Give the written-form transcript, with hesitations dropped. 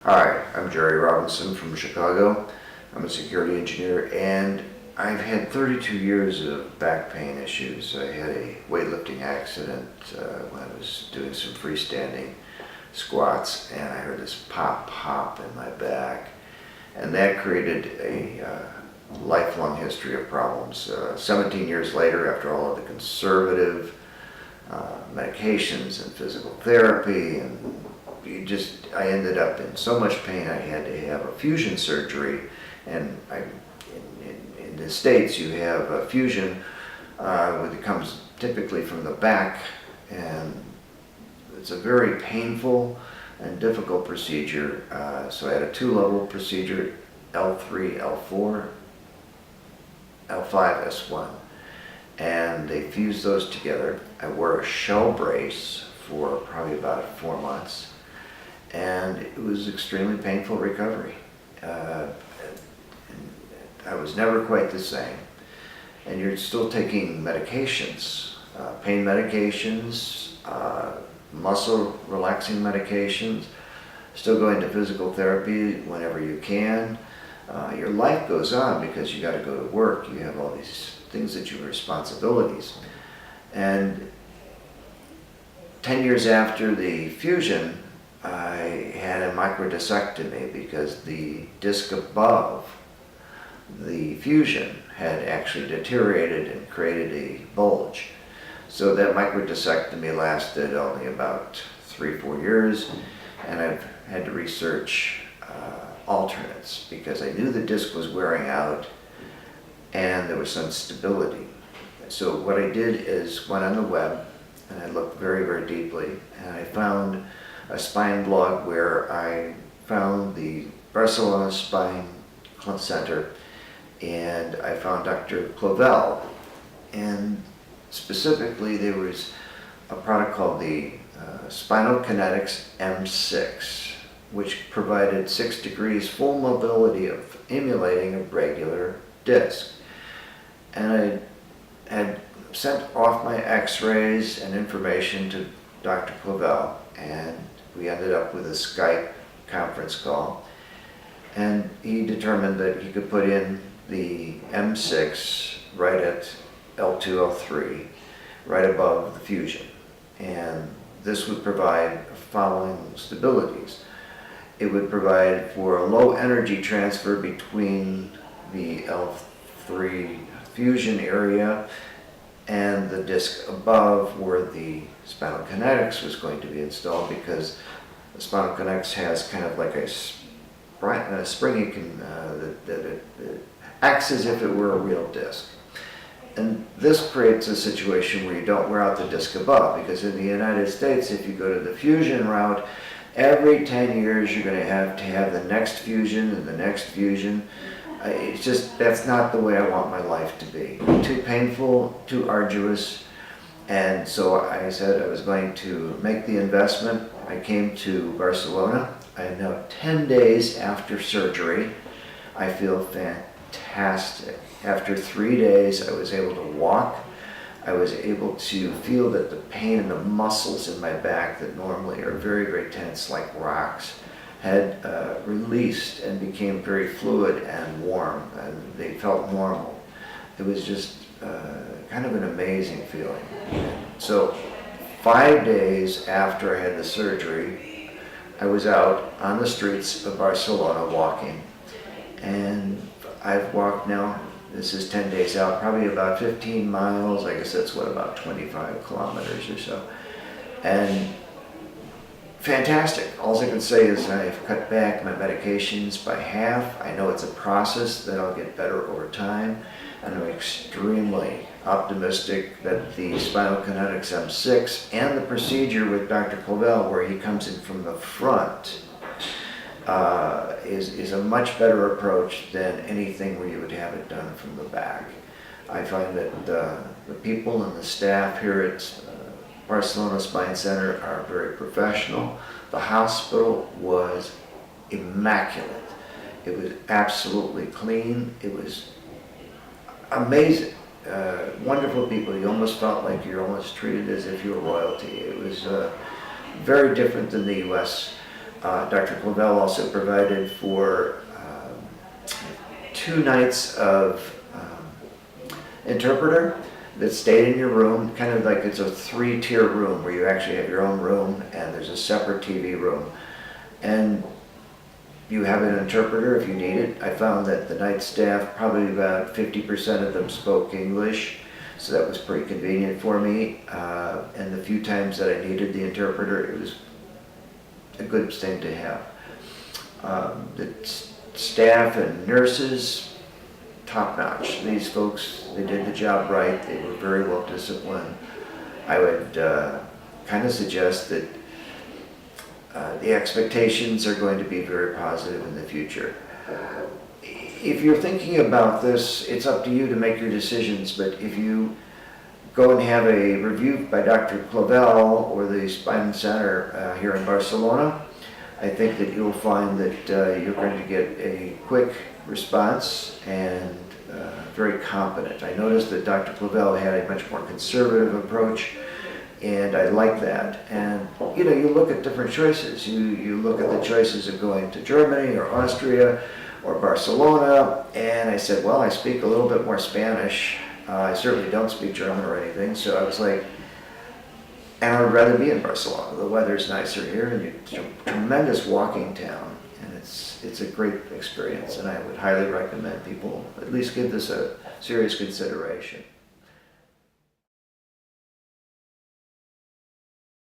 Hi, I'm Jerry Robinson from Chicago. I'm a security engineer and I've had 32 years of back pain issues. I had a weightlifting accident when I was doing some freestanding squats, and I heard this pop in my back, and that created a lifelong history of problems. 17 years later, after all of the conservative medications and physical therapy, and I ended up in so much pain I had to have a fusion surgery. And in the States you have a fusion that comes typically from the back, and it's a very painful and difficult procedure. So I had a two-level procedure, L3, L4, L5, S1, and they fused those together. I wore a shell brace for probably about 4 months, and it was extremely painful recovery. I was never quite the same. And you're still taking medications, pain medications, muscle relaxing medications, still going to physical therapy whenever you can. Your life goes on because you got to go to work. You have all these things that you have responsibilities. And 10 years after the fusion, I had a microdiscectomy because the disc above the fusion had actually deteriorated and created a bulge. So that microdiscectomy lasted only about 3-4 years, and I've had to research alternates because I knew the disc was wearing out and there was some stability. So what I did is went on the web and I looked very deeply, and I found a spine blog where I found the Barcelona Spine Center, and I found Dr. Clavel, and specifically there was a product called the Spinal Kinetics M6, which provided 6 degrees full mobility of emulating a regular disc. And I had sent off my x-rays and information to Dr. Clavel, and we ended up with a Skype conference call, and he determined that he could put in the M6 right at L2, L3, right above the fusion, and this would provide the following stabilities. It would provide for a low energy transfer between the L3 fusion area and the disc above where the Spinal Kinetics was going to be installed, because the Spinal Kinetics has kind of like a spring that acts as if it were a real disc. And this creates a situation where you don't wear out the disc above, because in the United States, if you go to the fusion route, every 10 years you're going to have the next fusion and the next fusion. It's just, that's not the way I want my life to be. Too painful, too arduous. And so I said I was going to make the investment. I came to Barcelona. I am now 10 days after surgery. I feel fantastic. After 3 days, I was able to walk. I was able to feel that the pain in the muscles in my back that normally are very tense like rocks had released and became very fluid and warm, and they felt normal. It was just kind of an amazing feeling. So 5 days after I had the surgery, I was out on the streets of Barcelona walking, and I've walked now, this is 10 days out, probably about 15 miles. I guess that's about 25 kilometers or so. And fantastic. All I can say is I've cut back my medications by half. I know it's a process that I'll get better over time, and I'm extremely optimistic that the Spinal Kinetics M6 and the procedure with Dr. Clavel, where he comes in from the front, is a much better approach than anything where you would have it done from the back. I find that the people and the staff here at Barcelona Spine Center are very professional. The hospital was immaculate. It was absolutely clean. It was amazing. Wonderful people. You almost felt like you're almost treated as if you were royalty. It was very different than the U.S. Dr. Clavel also provided for 2 nights of interpreter that stayed in your room, kind of like it's a 3-tier room where you actually have your own room and there's a separate TV room. And you have an interpreter if you need it. I found that the night staff, probably about 50% of them spoke English, so that was pretty convenient for me. And the few times that I needed the interpreter, it was a good thing to have. The staff and nurses, top notch. These folks, they did the job right. They were very well disciplined. I would kind of suggest that the expectations are going to be very positive in the future. If you're thinking about this, it's up to you to make your decisions, but if you go and have a review by Dr. Clavel or the Spine Center here in Barcelona, I think that you'll find that you're going to get a quick response and very competent. I noticed that Dr. Clavel had a much more conservative approach, and I like that. And you know, you look at different choices. You look at the choices of going to Germany or Austria or Barcelona, and I said, well, I speak a little bit more Spanish. I certainly don't speak German or anything, so I was like, and I would rather be in Barcelona. The weather's nicer here, and it's a tremendous walking town, and it's a great experience, and I would highly recommend people at least give this a serious consideration.